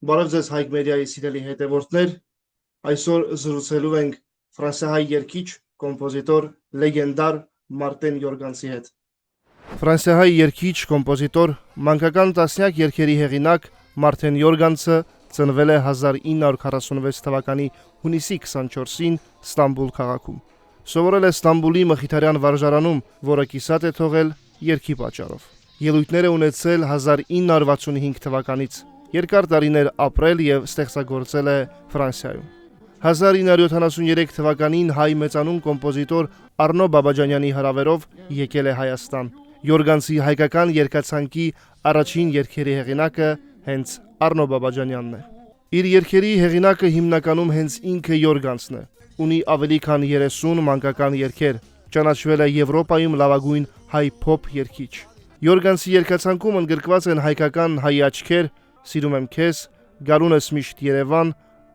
Բարև ձեզ Հայք մեդիայի սիրելի հետևորդներ, այսօր զրուցելու ենք ֆրանսիահայ երգիչ, կոմպոզիտոր, լեգենդար Մարտեն Յորգանսի հետ։ Ֆրանսիահայ երգիչ, կոմպոզիտոր, մանկական տասնյակ երգերի հեղինակ Մարտեն Յորգանսը ծնվել է 1946 թվականի հունիսի 24-ին Ստամբուլ քաղաքում։ Սովորել է Ստամբուլի Մխիթարյան վարժարանում, որը կիսատ է թողել երգի պատճառով։ Ելույթներ է ունեցել 1965 թվականից։ Երկար տարիներ ապրել եւ ստեղծագործել է Ֆրանսիայում։ 1973 թվականին հայ մեծանուն կոմպոզիտոր Արնո Բաբաջանյանի հրավերով եկել է Հայաստան։ Յորգանսի հայկական երգացանկի առաջին երգերի հեղինակը հենց Արնո Բաբաջանյանն է։ Իր երգերի հեղինակը հիմնականում հենց ինքը Յորգանսն է։ Ունի ավելի քան 30 մանկական երգեր, ճանաչվել է Եվրոպայում լավագույն հայ փոփ երգիչ։ Յորգանսի երգացանկում ընդգրկված են հայկական Հայի աչքեր, Սիրում եմ քեզ, Գարունս միշտ Երևան,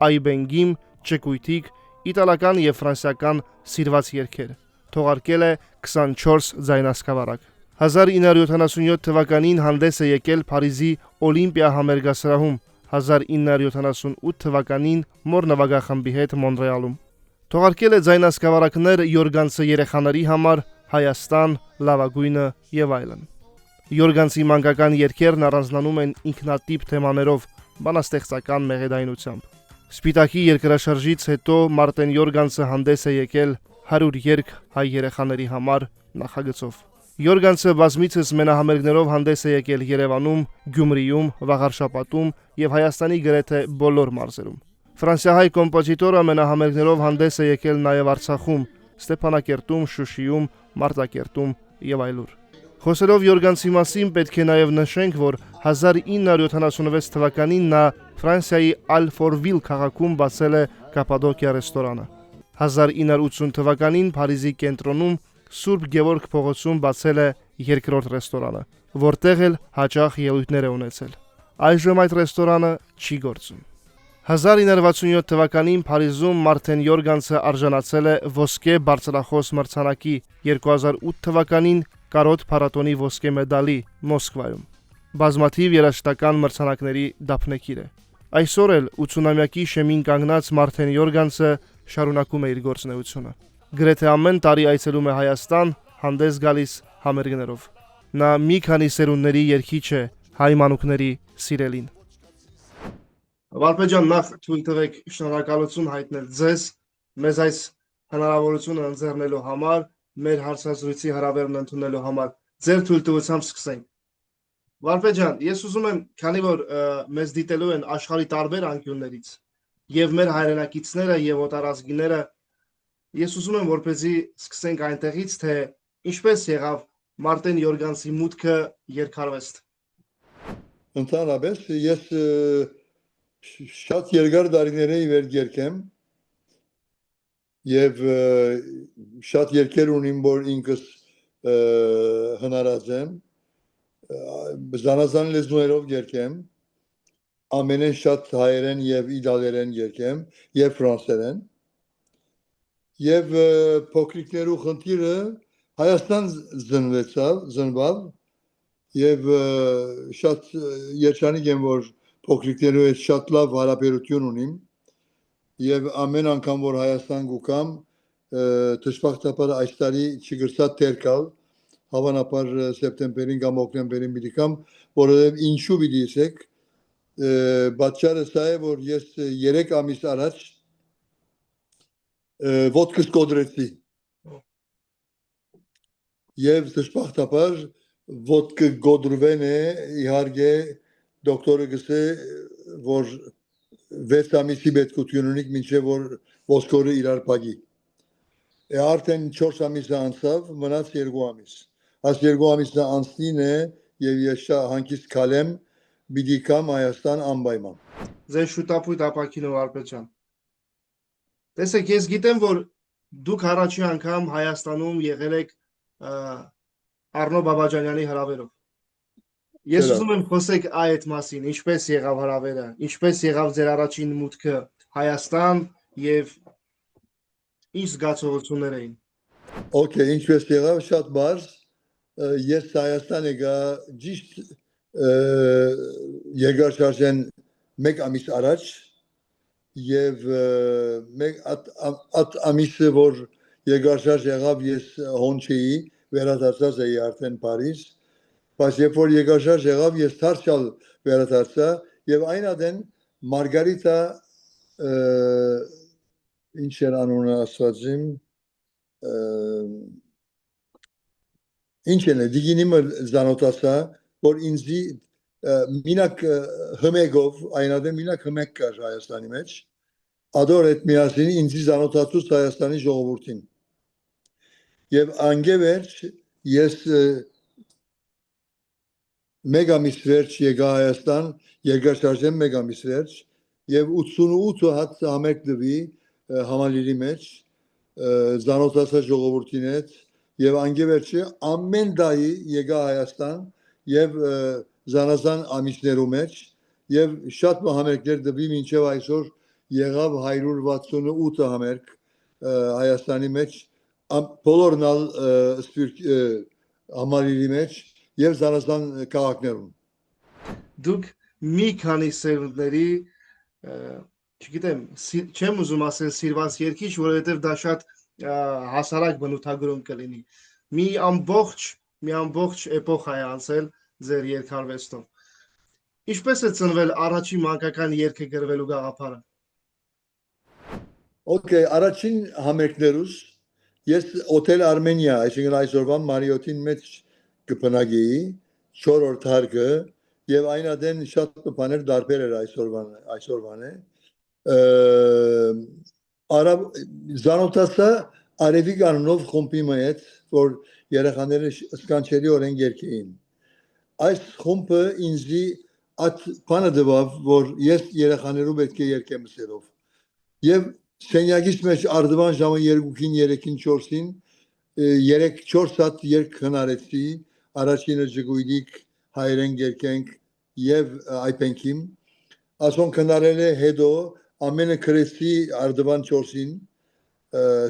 Այբենգիմ, Ճկույթիկ, իտալական եւ ֆրանսիական սիրված երգեր։ Թողարկել է 24 ձայնասկավառակ։ 1977 թվականին հանդես է եկել Փարիզի Օլիմպիա համերգասրահում, 1978 թվականին Մոր նվագախմբի հետ Մոնրեալում։ Թողարկել է ձայնասկավառակներ Յորգանսը երեխաների համար, Հայաստան, լավագույնը եւ այլն։ Յորգանսի մանկական երգերն առանձնանում են ինքնատիպ թեմաներով, բանաստեղծական մեղեդայնությամբ։ Սպիտակի երկրաշարժից հետո Մարտեն Յորգանսը հանդես է եկել 100 երգ հայ երեխաների համար նախագծով։ Յորգանսը բազմիցս մենահամերգներով հանդես է եկել Երևանում, Գյումրիում, Վաղարշապատում եւ Հայաստանի գրեթե բոլոր մարզերում։ Ֆրանսիահայ կոմպոզիտորը մենահամերգներով հանդես է եկել նաեւ Արցախում, Ստեփանակերտում, Շուշիում, Մարտակերտում եւ այլուր։ Խոսելով Յորգանսի մասին պետք է նաև նշենք, որ 1976 թվականին նա Ֆրանսիայի Ալ-Ֆորվիլ քաղաքում բացել է Կապադոկիա ռեստորանը։ 1980 թվականին Փարիզի կենտրոնում Սուրբ Գևորգ փողոցում բացել է երկրորդ ռեստորանը, որտեղ էլ հաճախ ելույթներ է ունեցել։ Այժմ այդ ռեստորանը չի գործում։ 1967 թվականին Փարիզում Մարտեն Յորգանսը արժանացել է ոսկե բարձրախոս մրցանակի, 2008 թվականին Կարոտ փառատոնի ոսկե մեդալի Մոսկվայում։ Բազմաթիվ երաժշտական մրցանակների դափնեկիր է։ Այսօր էլ 80-ամյակի շեմին կանգնած Մարտեն Յորգանսը շարունակում է իր գործունեությունը։ Գրեթե ամեն տարի այցելում է Հայաստան, հանդես գալիս համերգներով։ Նա մի քանի սերունդների երգիչ է, հայ մանուկների սիրելին։ Վարպետ ջան, նախ թույլ տվեք շնորհակալություն հայտնել ձեզ մեզ այս հնարավորությունը ընձեռնելու համար, մեր հարցազրույցի հրավերն ընդունելու համար։ Ձեր թույլտվությամբ սկսենք։ Վարպետ ջան, ես ուզում եմ, քանի որ մեզ դիտելու են աշխարհի տարբեր անկյուններից, եւ մեր հայրենակիցները եւ օտարազգիները, ես ուզում եմ, որպեսզի սկսենք այնտեղից, թե ինչպես եղավ Մարտեն Յորգանսի մուտքը երգարվեստ։ Ընդհանրապես ես շատ երկար տարիներ էի վեր երգեմ եւ շատ երգեր ունիմ, որ ինքս հնարած եմ, զանազան լեզուներով երգեմ, ամենեն շատ հայերեն եւ իտալերեն երգեմ եւ ֆրանսերեն եւ փոքրիկներու խնդիրը Հայաստան զնվավ եւ շատ երջանիկ եմ, որ փոքրիկներու հետ շատ լավ հարաբերություն ունիմ եւ ամեն անգամ որ Հայաստան գուկամ դժբախտաբար այս տարի չգրցա տերկալ հավանաբար սեպտեմբերին կամ օկտեմբերին պիտի կամ որովհետեւ ինչու պիտի ասեք պատճառը սա է որ ես 3 ամիս առաջ ոտքս կոդրեցի եւ դժբախտաբար ոտքը գոդրվեն է իհարկե դոկտորը գսե որ 6 ամիսի պետքություն ունի մինչև որ ոսկորը իրար փակի արդեն 4 ամիս անցավ մնաց 2 ամիս այս 2 ամիսը անցնին է եւ ես հանկիստ կալեմ պիտի կամ Հայաստան անպայման ձեր շուտապույտ ապակին Վարպետ ջան տեսեք ես գիտեմ որ դուք առաջի անգամ Հայաստանում եղել եք Արնո Բաբաջանյանի հրավերով Ես ուզում եմ խոսեք այդ մասին, ինչպես եղավ հրավերը, ինչպես եղավ ձեր առաջին մուտքը Հայաստան եւ ինչ զգացողություններ էին։ Okay, ինչպես եղավ շատ բարձ, ես Հայաստան եկա ճիշտ երկրաշարժեն մեկ ամիս առաջ եւ մեկ at ամիսը որ երկարաշարժ եղավ ես հոն չէի վերադարձած էի արդեն Փարիզ բայց երբ որ երկարաշարժ եղավ ես դարձյալ վերադարձա եւ այն ադեն Մարգարիտա ինչ էր անունը ասած իմ ինչ է դիգինիմը զանոթացա որ ինձի մինակ հմեգով այն ադեն մինակ հմեկ կար Հայաստանի մեջ ադոր այդ միասին ինձի զանոթացուց Հայաստանի ժողովրդին եւ անգևերջ ես մեկ ամիս վերջ եկա Հայաստան երկրաշարժեմ մեկ ամիս վերջ եւ 88 հատ համերգ դվի համալիրի մեջ զանոթացա ժողովրդին հետ եւ անգևերջը ամեն դայի եկա Հայաստան եւ զանազան ամիսներու մեջ եւ շատ համերգներ դվի մինչեւ այսօր եղավ 168 համերգ Հայաստանի մեջ բոլորնալ համալիրի մեջ եւ զանազան քաղաքներում Դուք մի քանի սերունդների չգիտեմ չեմ ուզում ասել սիրված երկիչ որովհետեւ դա շատ հասարակ բնութագրում կլինի մի ամբողջ էպոխա է անցել ձեր երկարվեստով Ինչպես է ծնվել առաջին մանկական երգը գրվելու գաղափարը Okay, առաջին համերգներուս ես Օթել Արմենիա, այսինքն այսօրվա Մարիոտին մեջ կփնագեի 4-րդ հարկը եւ այն ադեն շատ բաներ դարբեր էր այսօրվան է արաբ զանոթացա Արևիկ անունով խումբի հետ որ երեխաները սկանչելիորեն երգեին այս խումբը ինձի at բանը դվավ որ ես երեխաներու պետք է երգեմ սերով եւ Սենյակից մեջ արդվան ժամը 2-ին, 3-ին, 4-ին 3-4 հատ երգ հնարեցի առաջինը Ժգույդիկ հայերեն երգենք եւ այպենքիմ ասոն քնարել է հետո ամենը քրեսի արդվան 4-ին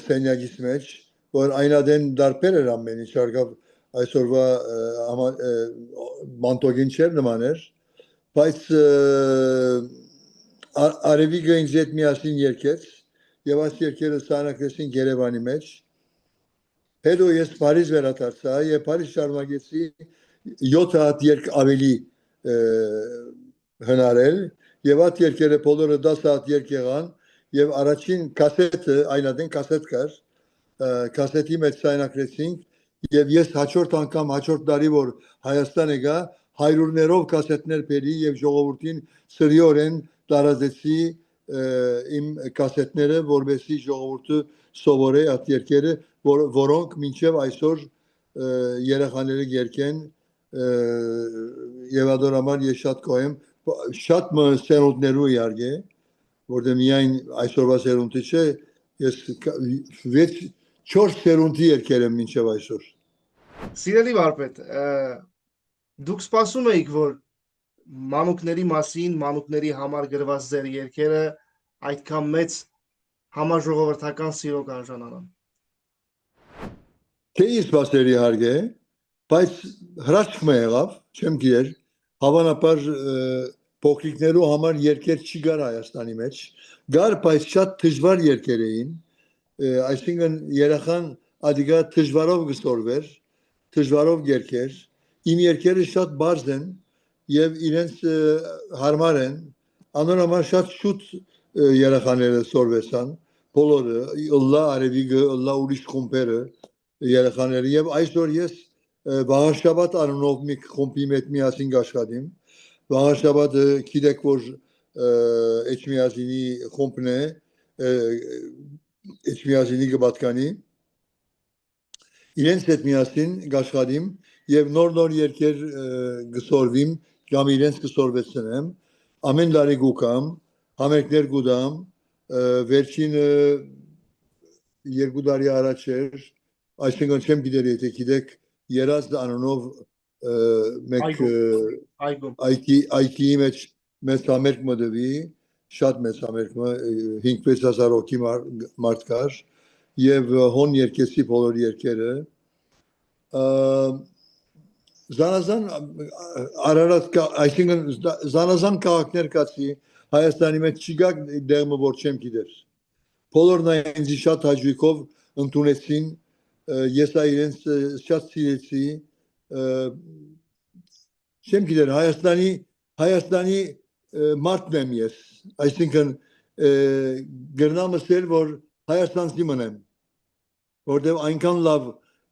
սենյակից մեջ որ այնադեն դարբեր էր ամեն ինչ արգավ այսօրվա մանտոգին չէր նման էր բայց Արևիկը ինձ հետ միասին երգեց եւ այս երկերը սահնակեցին Երևանի մեջ հետո ես Փարիզ վերադարձա եւ Փարիզ շարունակեցի 7 հատ երգ ավելի հնարել եւ այդ երկերը բոլորը 10 հատ երգ եղան եւ առաջին կասետը այնադեն կասետ կար կասետի մեջ սահնակեցինք եւ ես հաջորդ անգամ հաջորդ տարի որ Հայաստան եկա հայրուրներով կասետներ բերի եւ ժողովրդին սրիորեն տարածեցի իմ կասետները որովհետեւ ժողովուրդը սովորե այդ երկերը որոնք մինչև այսօր երեխաները երգեն եւ adorամար ես շատ կոեմ շատ սերունդներու իարգե որտեղ միայն այսօրվա սերունդը չէ ես 4 սերունդի երգեր եմ մինչև այսօր Սիրելի վարպետ դուք սպասում եք որ մանուկների մասին մանուկների համար գրված ձեր երգերը այդքան մեծ համաժողովրդական սիրո կարժանանան Թե սպասելի հարգե բայց հրաշքම եղավ չեմ գիտեր հավանաբար փոքրիկներու համար երգեր չի գար Հայաստանի մեջ գար բայց շատ դժվար երգեր էին այսինքն երախան ադիգա դժվարով գստորվեր դժվարով երգեր իմ երգերը շատ բարձ են եւ իրենց հարմար են անորոշ շատ շուտ երախաները սորվեցան բոլորը ըլլա արևիկը ըլլա ուրիշ խումբերը երախաները եւ այսօր ես Վաղարշաբաթ անունով մի խումբի հետ միասին աշխատիմ Վաղարշաբաթը գիտեք որ Էջմիածինի խումբն է Էջմիածինի գբատկանի իրենց հետ միասին աշխատիմ եւ նոր երկեր գսորվիմ կամ իրենց գսորվեցնեմ ամեն տարի գուկամ համերգներ գուդամ վերջին 2 տարի առաջ էր այսինքն չեմ գիտեր եթե գիտեք երազդ անունով մեկ այգի մեջ մեծ համերգ մդվի շատ մեծ համերգ 5-6 հազար հոգի մարդ կար եւ հոն երկեսի բոլոր երկերը Զանազան այսինքն զանազան քաղաքներ կացի Հայաստանի մեջ չկա դեղը որ չեմ գիտեր։ Բոլորն այնձի շատ հաճույքով ընդունեցին, ես իրենց շատ սիրեցի, չեմ գիտեր Հայաստանի մարդն եմ ես, այսինքն գրնամս էր որ Հայաստանցի մնեմ, որտեղ այնքան լավ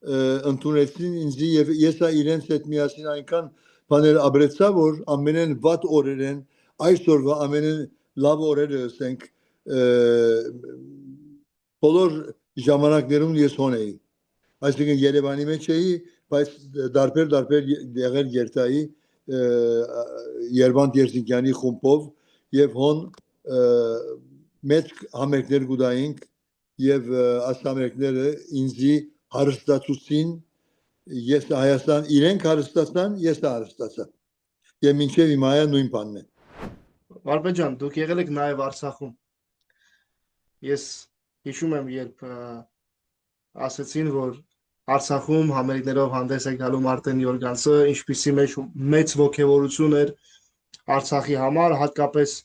ընդունեցին ինձի եւ ես իրենց հետ միասին այնքան բաներ ապրեցա որ ամենեն վատ օրերեն այսօրվա ամենեն լավ օրերը ասենք բոլոր ժամանակներում ես հոն էի այսինքն Երևանի մեջ էի բայց դարբեր դեղեր երթայի Երվանդ Երզիկյանի խումբով եւ հոն մեծ համերգներ գուտայինք եւ ասամերգները ինձի հարստացուցին ես Հայաստան իրենք հարստացան ես հարստացա եւ մինչեւ հիմա նույն բանն է Վարպետ ջան դուք եղել եք նաև Արցախում ես հիշում եմ երբ ասացին որ Արցախում համերգներով հանդես է գալու Մարտեն Յորգանսը ինչպիսի մեծ ողջավորություն էր Արցախի համար հատկապես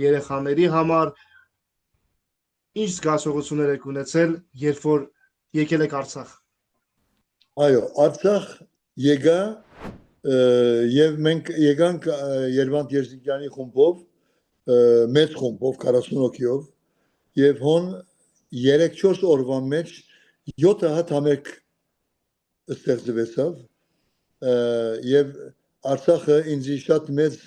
երեխաների համար ինչ զգացողություններ եք ունեցել երբ որ եկել եք Արցախ Այո Արցախ եկա եւ մենք եկանք Երվանդ Երզիկյանի խումբով մեծ խումբով 40 հոգիով եւ հոն 3-4 օրվա մեջ 7 հատ համերգ ստեղծվեցավ եւ Արցախը ինձ շատ մեծ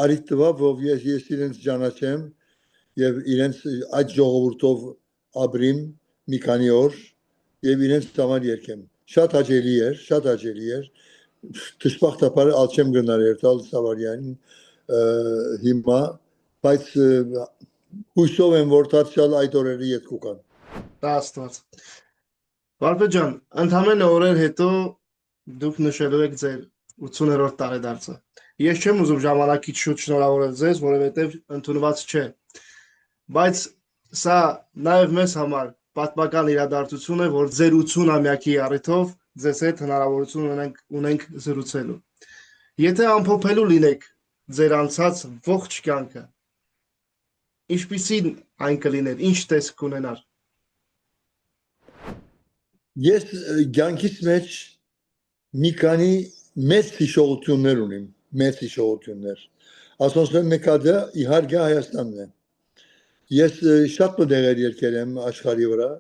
արիթ տվավ որ ես իրենց ճանաչեմ եւ իրենց այդ ժողովուրդով ապրիմ մի քանի օր եւ իրենց համար երկեմ շատ հաճելի էր դժբախտաբար ալչեմ գնալ երթալ Սավարյանին հիմա բայց հույսով եմ որ դարձյալ այդ օրերը ետ կգան դա աստված Վարպետ ջան ընդամենը օրեր հետո դուք նշելու եք ձեր 80-րդ տարեդարձը ես չեմ ուզում ժամանակից շուտ շնորհավորել ձեզ որովհետեւ ընդունված չէ բայց սա նաեւ մեզ համար պատմական իրադարձություն է որ ձեր 80-ամյակի առիթով ձեզ հետ հնարավորություն ունենք զրուցելու եթե ամփոփելու լինեք ձեր անցած ողջ կյանքը ինչպիսին այն կլիներ ինչ տեսք կունենար Ես կյանքիս մեջ մի քանի մեծ հիշողություններ ունիմ մեծ հիշողություններ ասոնցում մեկը իհարկե Հայաստանն է ես շատ մտեղեր երկել եմ աշխարհի վրա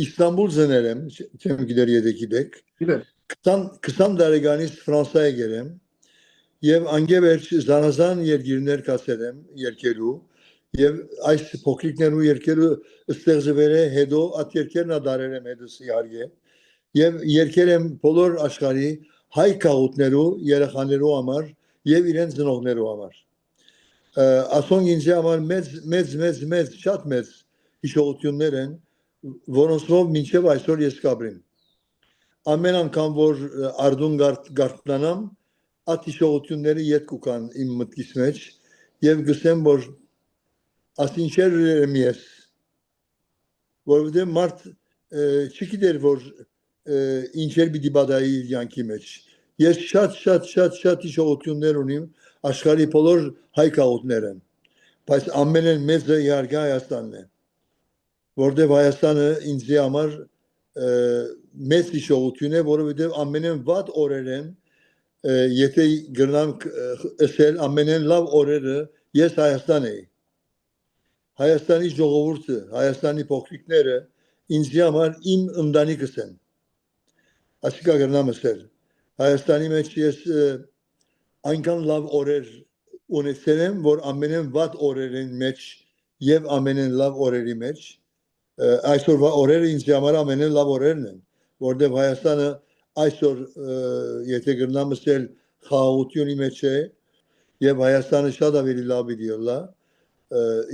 Իստանբուլ զներ եմ չեմ գիտեր եթե գիտեք 20 տարեկանից Ֆրանսա եկել եմ եւ անգևերջ զանազան երկիրներ կացել եմ երկելու եւ այս փոքրիկներու երկելու ստեղծվել է հետո այդ երկերն ադարել եմ հետս իհարկե եւ երկել եմ բոլոր աշխարհի հայ քաղաքներու երեխաներու համար եւ իրենց ծնողներու համար ասոն ինձ համար մեծ շատ մեծ հիշողություններ են որոնցով մինչեւ այսօր ես կապրեմ ամեն անգամ որ արդուն գարտնանամ այդ հիշողությունները ետ կուքան իմ մտքիս մեջ եւ գսեմ որ ասինչեր եմ ես որովհետեւ մարդ չգիտեր որ ինչեր պիտի բադայի յանքի մեջ ես շատ հիշողություններ ունիմ աշխարհի բոլոր հայ քաղաքներն բայց ամենեն մեծը իհարկե Հայաստանն է որտեղ Հայաստանը ինձ համար մեծ հիշողություն է որովհետեւ ամենեն վատ օրերեն եթե գրնամ ասել ամենեն լավ օրերը ես Հայաստան էի Հայաստանի ժողովուրդը Հայաստանի փոքրիկները ինձ համար իմ ընտանիքս են ասիկա գրնամ ասել Հայաստանի մեջ ես այնքան լավ օրեր ունեցել եմ որ ամենեն վատ օրերին մեջ եւ ամենեն լավ օրերի մեջ այսօրվա օրերը ինձ համար ամենեն լավ օրերն են որտեղ Հայաստանը այսօր եթե գրնամ ասել խաղաղությունի մեջ է եւ Հայաստանը շատ ավելի լավ իդեալա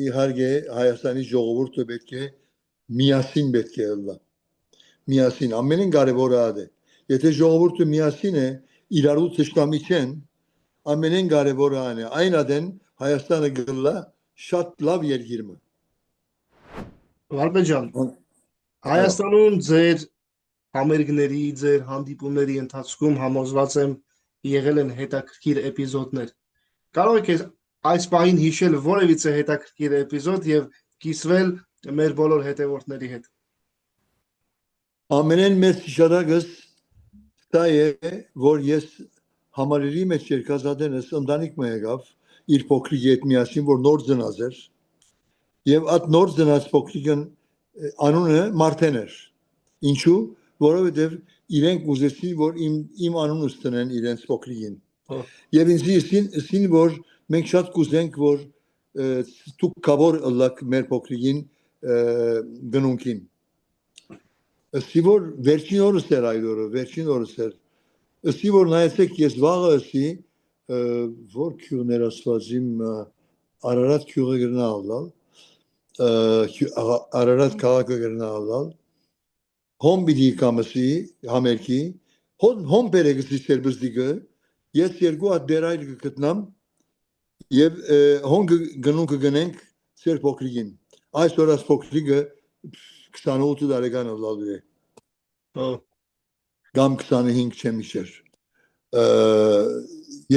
իհարկե Հայաստանի ժողովուրդը պետք է միասին պետք է լա միասին ամենին կարևորը ա եթե ժողովուրդը միասին է իրարու ճշտամի չեն ամենին կարևորը ան է այն ադեն Հայաստանը գլա շատ լավ երկիր մը Վարպետ ջան Հայաստանում ձեր համերգների ձեր հանդիպումների ընթացքում համոզված եմ եղել են հետաքրքիր էպիզոդներ։ Կարող եք այս պահին հիշել որևիցե հետաքրքիր էպիզոդ եւ կիսվել մեր բոլոր հետևորդների հետ։ Ամենեն մեծ հիշադակս դա է, որ ես համալիրի մեջ երկազատենս ընտանիք մը եկավ իր փոքրիկ հետ միասին, որ նոր ծնած էր եւ այդ նոր ծնած փոքրիկն անունը Մարտեն էր։ Ինչու? Որովհետեւ իրենք ուզեցին, որ իմ անունս տնեն իրենց փոքրիկին։ Եվ ինձ իսին որ մենք շատ կուզենք, որ դուք կավոր ըլլաք մեր փոքրիկին գնունքին։ Ըսի որ վերջին օրս էր այդ օրը, վերջին օրս էր։ Ըսի որ նայեցեք ես վաղը ըսի որ քյուներ ասվածիմ Արարատ քյուղը գրնալալ, Արարատ քաղաքը գրնալալ, հոմ բիդի կամսի համերքի, հոմ բերեգսի սերբզդիգը, ես երկու հատ դերայլ կգտնամ եւ հոն գնունքը գնենք ծեր փոքրիկին։ Այսօր աս փոքրիկը 28 տարեկան ալալու է։ Կամ 25 չեմ իշեր։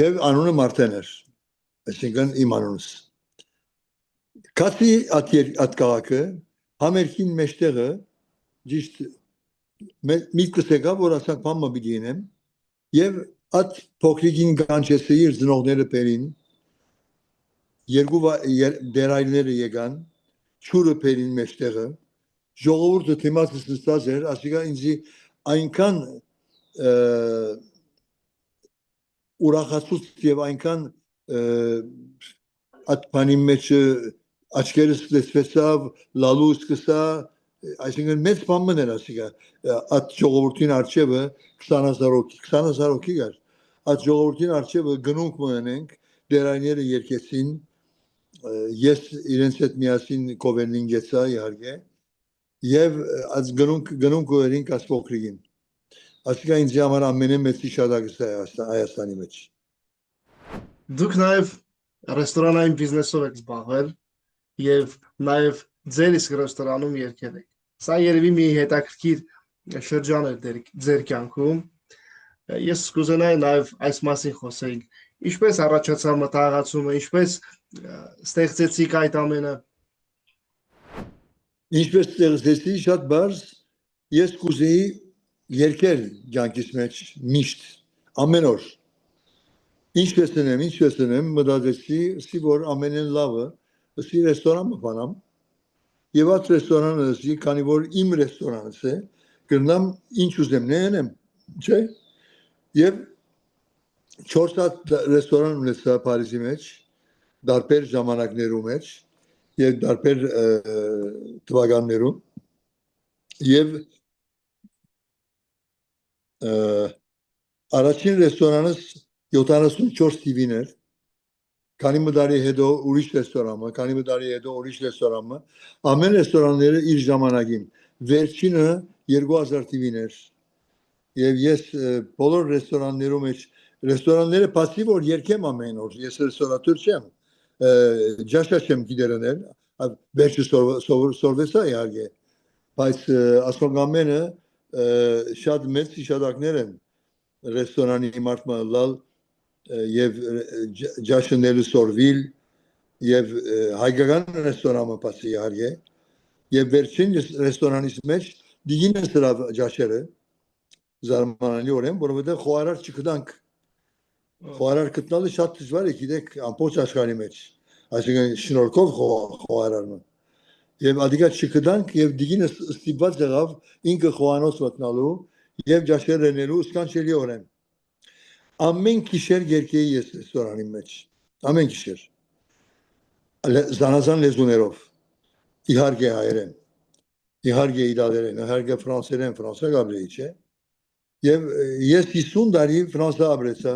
Եվ անունը Մարտեն էր։ Այսինքն իմ անունս։ Կացի at քաղաքը համերքին մեջտեղը ճիշտ միտքս եկավ, որ ասանք բամը պիտի ենեմ եւ at փոքրիկին կանչեցի իր ծնողները բերին երկու դերայլները եկան ճուրը բերին մեջտեղը ժողովուրդը թիմացս նստած էր ասիկա ինձ այնքան ուրախացուց եւ այնքան at բանի մեջ աչքերս լեցվեցավ լալու սկսա այսինքն մեծ բան էր ասիկա at ժողովրդին արչեվը 20000 հոգի կար at ժողովրդին արչեվը գնունք մնենք դերայները երկեցին ես իրենց հետ միասին կովերնին գեցա իհարկե եւ at գնունք վերին կասփոքրին ասիկա ինձ համար ամենամեծ հիշադակս է Հայաստանի մեջ Դուք նաեւ ռեստորանային բիզնեսով եք զբաղվել եւ նաեւ ձեր իսկ ռեստորանում երկել եք։ Սա երևի մի հետաքրքիր շրջան է ձեր կյանքում։ Ես կուզենայի նաեւ այս մասին խոսեինք։ Ինչպես առաջացավ մտահղացումը, ինչպես ստեղծեցիք այդ ամենը։ Ինչպես ստեղծեցի շատ բարձ, ես կուզեի երկել կյանքիս մեջ միշտ ամեն օր։ Ինչպես ունեմ, մտածեցի, ասի որ ամենեն լավը, ասի ռեստորանը բանամ, եւ այդ ռեստորանը ասի, քանի որ իմ ռեստորանս է, կգնամ ինչ ուզեմ նենեմ, չէ՞։ Եվ 4 հատ ռեստորան ունեցա Փարիզի մեջ, դարբեր ժամանակներում մեջ, եւ դարբեր թվականներում, եւ առաջին ռեստորանս 74 տիվին էր, քանի մդարի հետո ուրիշ ռեստորանը, քանի մդարի հետո ուրիշ ռեստորանը, ամեն ռեստորանները իր ժամանակին, վերջինը 2000 տիվին էր, եւ ես բոլոր ռեստորաններում մեջ, ռեստորանները բացի որ երկեմ ամեն օր, ես ռեստորատոր չեմ, ջաշա չեմ գիտերնել, վերջը սորվեսա իհարկե, բայց ասոնք ամենը շատ մեծ հիշադակներ են ռեստորանի մարդմը լալ եւ ջաշնելու սորվիլ եւ հայկական ռեստորանը բացի իհարկե եւ վերջին ռեստորանից մեջ դիգինը սրա ջաշերը զարմանալիորեն որովհետեւ խոհարար չգտանք խոհարար գտնալը շատ դժվար է գիտեք ամբողջ աշխարհի մեջ այսինքն շնորհքով խոհարարը եւ ադիգա չգտանք եւ դիգինը ստիպված եղավ ինքը խոհանոց մտնալու եւ ջաշեր լինելու սկանչելիորեն ամեն գիշեր երկեի ես ռեստորանի մեջ ամեն գիշեր զանազան լեզուներով իհարկե հայերեն իհարկե իտալերեն իհարկե ֆրանսերեն ֆրանսա գաբրեի չէ եւ ես 50 տարի ֆրանսա ապրեցա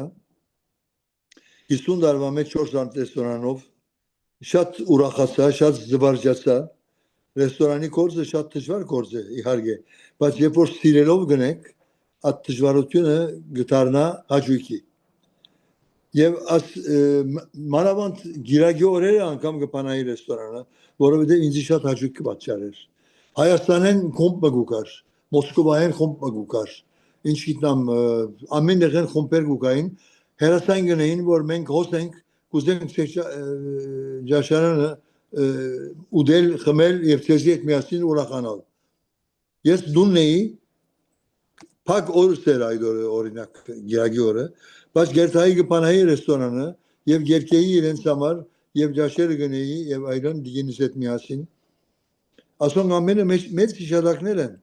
50 տարվա մեջ 4 ռեստորանով շատ ուրախացա շատ զվարճացա ռեստորանի գործը շատ դժվար գործ է իհարկե բայց երբ որ սիրելով գնեք այդ դժվարությունը գտարնա հաճույքի եւ մանավանդ գիրագի օրերը անգամ կփանայի ռեստորանը որովհետեւ ինձ շատ հաճույք կպատճառեր Հայաստանեն կոմպը գուկար Մոսկովայեն խումբ գուկար։ Ինչ գիտնամ ամեն դեղեն խումբեր գուկային հերասան գնային որ մենք հոսենք կուզենք ջաշարանը ուդել խմել եւ ցեզի հետ միասին ուրախանալ։ Ես դունն էի փակ օրսեր այդ օրինակ գիրագի օրը, բայց գերտայի գպանայի ռեստորանը եւ երկեի իրենց համար եւ ջաշերը գնեի եւ այլն դիգինիս հետ միասին։ Ասոնք ամենը մեծ հիշադակներ են,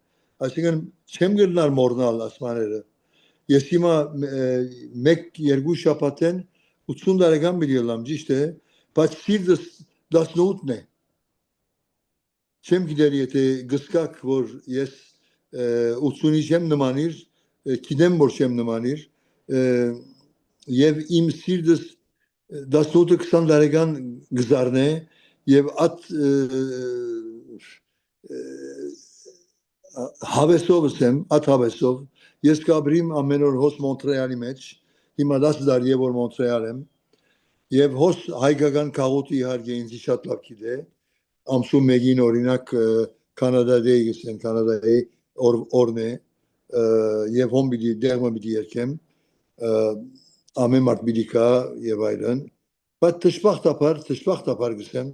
այսինքն չեմ գտնար մոռնալ ասմաները։ Ես հիմա 1-2 շաբաթեն 80 տարեկան մի ելամ, ճիշտ է, բայց սիրտս 18-ն է։ Չեմ գիտեր եթե գսկակ որ ես 80-ի չեմ նմանիր, գիտեմ որ չեմ նմանիր, եւ իմ սիրտս 18-20 տարեկան գզարն է եւ at հավեսով եմ, at հավեսով ես կաբրիմ ամեն օր հոս Մոնտրեալի մեջ, հիմա 10 տարի է որ Մոնտրեալ եմ եւ հոս հայկական քաղաքի իհարկե ինձ շատ լավ գիտե ամսու մեկին օրինակ Կանադայի գսեն Կանադայի օրն է եւ հոմ բիդի դերմը բիդի երկեմ ամեն մարդ բիդի կա եւ այլն բայց տշպախտապար գսեմ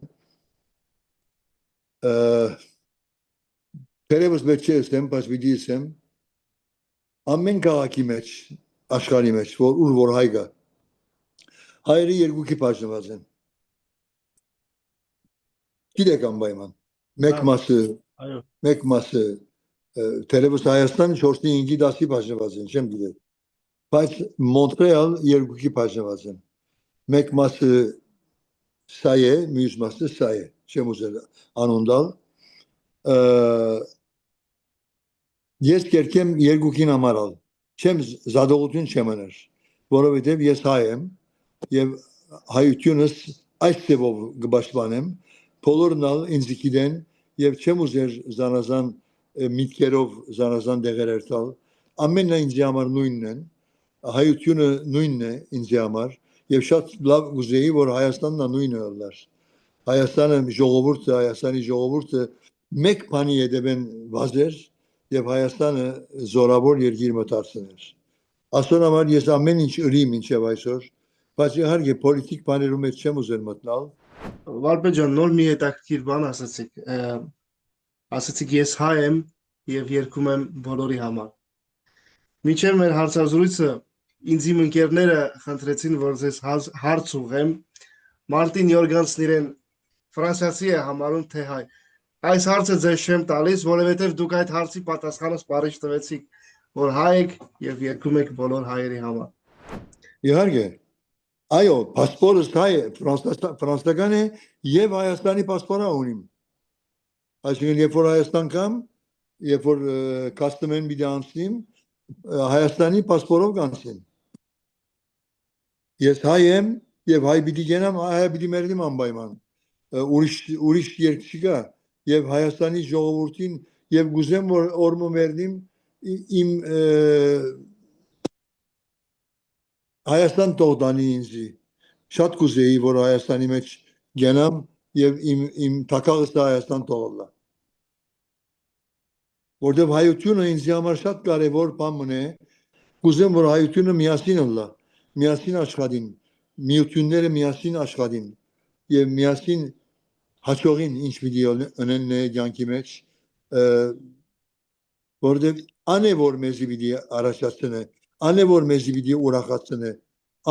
Terevus beçesem, pas bidiysem, ամեն քաղաքի մեջ, աշխարհի մեջ, որ ուր որ հայգա, հայրի երկուքի բաժնված են։ Գիտեք անպայման, մեկ մասը, Terevus Հայաստան 4-5-ի 10-ի բաժնված են, չեմ գիտել, բայց Մոնտրեալ երկուքի բաժնված են, մեկ մասը սա է, մյուս մասը սա է, չեմ ուզել անունդալ, Ես կերկեմ երկուքին համարալ, չեմ զադողություն չեմ աներ, որովհետև ես հայ եմ և հայությունս այս ծևով գբաշտվանեմ, բոլորնալ ինձ գիտեն և չեմ ուզեր զանազան միտքերով զանազան դեղեր երթալ, ամենն ինձի համար նույնն են, հայությունը նույնն է ինձի համար և շատ լավ գուզեի, որ Հայաստանն նույնը ըլլար, Հայաստանի ժողովուրդը մեկ բանի հետևեն վազեր եւ Հայաստանը զորավոր երկիր մտածներ։ Ասոն համար ես ամեն ինչ ըրի մինչեւ այսօր, բայց իհարկե պոլիտիկ բաներում մեջ չեմ ուզել մտնալ։ Վարպետ ջան, նոր մի հետաքրքիր բան ասացիք ես հայ եմ եւ երգում եմ բոլորի համար։ Մինչեւ մեր հարցազրույցը ինձ իմ ընկերները խնդրեցին, որ ձեզ հարց ուղեմ։ Մարտին Յորգանսն իրեն ֆրանսիացի է համարում թե հայ։ Այս հարցը ձեզ չեմ տալիս, որովհետև դուք այդ հարցի պատասխանը սպառիչ տվեցիք, որ հայ եք եւ երգում եք բոլոր հայերի համար։ Իհարկե, այո, պասպորտս հայ է, ֆրանսիական է եւ Հայաստանի պասպորա ունիմ։ Այսինքն, երբ որ Հայաստան կամ, երբ որ կաստմեն մի դանցնիմ, Հայաստանի պասպորով կանցին։ Ես հայ եմ եւ հայ պիտի գնամ, հայ պիտի մեռնեմ անպայման։ Ուրիշ երկ չկա։ Եվ Հայաստանի ժողովրդին եւ գուզեմ որ օրմը մերնիմ իմ Հայաստան տողդանի ինձի շատ գուզեի որ Հայաստանի մեջ գնամ եւ իմ թակաղս Հայաստան տողալա որտեւ հայությունը ինձի համար շատ կարեւոր բան է գուզեմ որ հայությունը միասին ըլլա միասին աշխատին միությունները միասին աշխատին եւ միասին հաջողին ինչ պիտի ունեն յանքի մեջ որտեղ անևոր մեզի պիտի առաջացնե անևոր մեզի պիտի ուրախացնե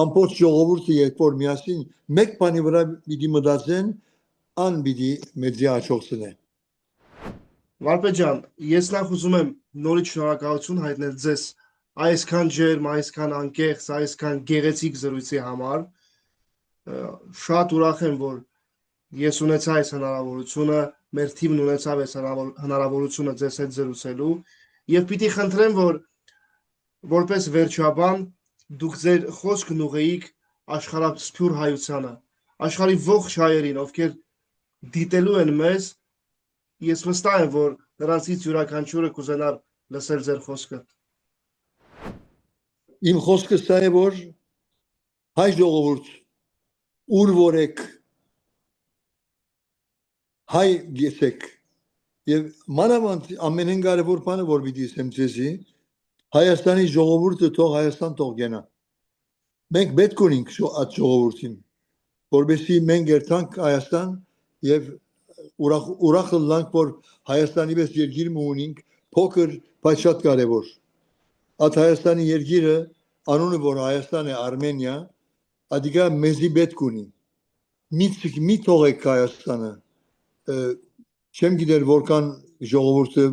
ամբողջ ժողովուրդը երբ որ միասին մեկ բանի վրա պիտի մտածեն ան պիտի մեզի հաջողցնե Վարպետ ջան, ես նախ ուզում եմ նորից շնորհակալություն հայտնել ձեզ այսքան ջերմ, այսքան անկեղծ, այսքան գեղեցիկ զրույցի համար շատ ուրախ եմ որ Ես ունեցա այս հնարավորությունը, մեր թիմն ունեցավ այս հնարավորությունը ձեզ հետ զրուցելու եւ պիտի խնդրեմ, որ որպես վերջաբան դուք ձեր խոսքն ուղեիք աշխարհասփյուր հայությանը, աշխարհի ողջ հայերին, ովքեր դիտելու են մեզ, ես վստահ եմ, որ նրանցից յուրաքանչյուրը կուզենար լսել ձեր խոսքը։ Իմ խոսքը սա է, որ հայ ժողովուրդ, ուր որ եք հայ գեսեք Եվ մանավանդ ամենեն կարևոր բանը որ պիտի ասեմ ձեզի Հայաստանի ժողովուրդը թող Հայաստան թող գնա մենք պետք ունենք այդ ժողովրդին որովհետեւ մենք երթանք Հայաստան եւ ուրախ լանք որ Հայաստանի պես երկիր ունենք փոքր բայց շատ կարևոր այդ Հայաստանի երկիրը անունը որ Հայաստան է Արմենիա ադիգա մեզի պետք ունի մի թողեք Հայաստանը չեմ գիտեր որքան ժողովուրդը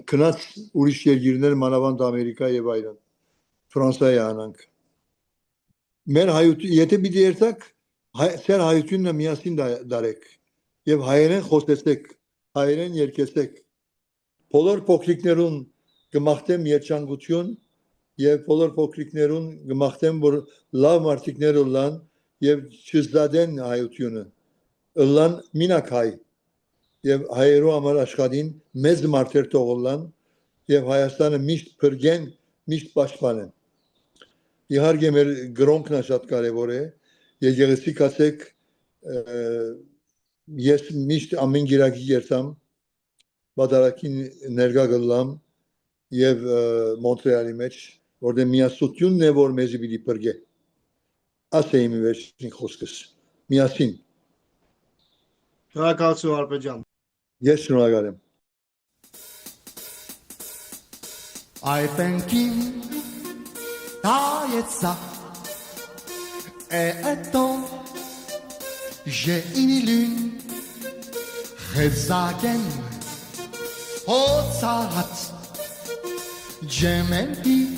քնած ուրիշ երկիրներ մանավանդ Ամերիկա եւ այլն Ֆրանսիայի անանք մեր հայություն եթե պիտի երթաք ծեր հայությունն միասին դարեք եւ հայերեն խոսեցեք հայերեն երգեցեք բոլոր փոքրիկներուն կմաղթեմ երջանկություն եւ բոլոր փոքրիկներուն կմաղթեմ որ լավ մարդիկներ լան եւ չզադեն հայությունը լան մինակ հայ եւ հայերու համար աշխատին մեծ մարդեր թողոլան եւ Հայաստանը միշտ փրկեն միշտ պաշտպանեն իհարկե մեր գրոնքն շատ կարեւոր է եկեղեցի կացեք ես միշտ ամեն գիրակի երթամ բادرակին ներգա գլամ եւ Մոնտրեալի մեջ որտեղ միասնությունն է որ մեզի պիտի փրկե ասեի մի վերջին խոսքս միասին Շնորհակալություն Արփեջ ջան ես շնորհակալ եմ I thank him Taïetsa Et étant J'ai une lune Chevzagen Hotzarat Gementi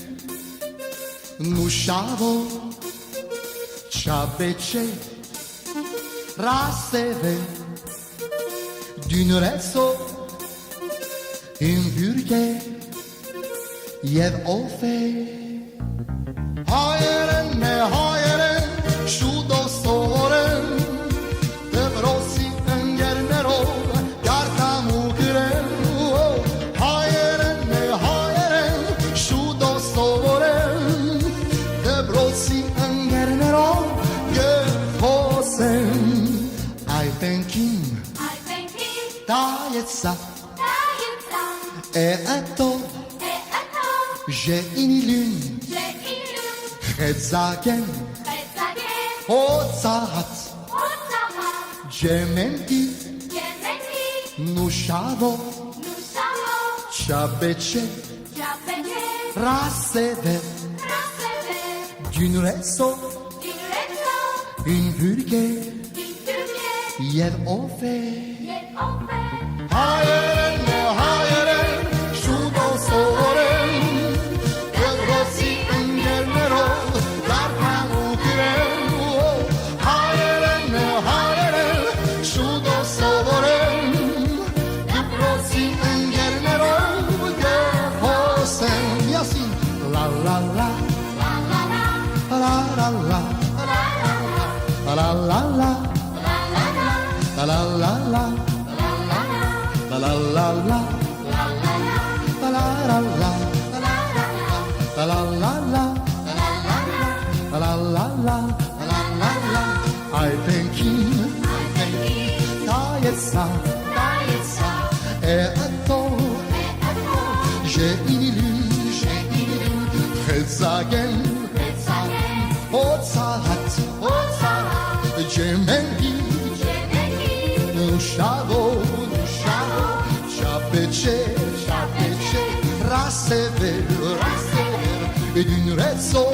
Nushavo Chabeche Raseve D'une resto Une burger Yev ofe Hayeren ne hayeren Şu dostorem Devrosi engernero Gartam ukrem Hayeren ne hayeren Şu dostorem Devrosi engernero Gefosem I thank him Taïetsa Et attends J'ai une lune Chedzagen Hotzahat Gementi Nushavo Chabeche Raseve D'une resto Une burger Yev ofe Hayeren ne hayeren Şu dostorem Devrosi engernero Garpan ukrem Hayeren ne hayeren Şu dostorem Devrosi engernero Gefosem Yasin La la la La la la La la la La la la La la la la La la la la La la la la La la la la La la la la I thank him Taïetsa Et attends J'ai une lune Chedzagen Hotzahat Gementi Nushavo Chapeche Raseve D'une rezo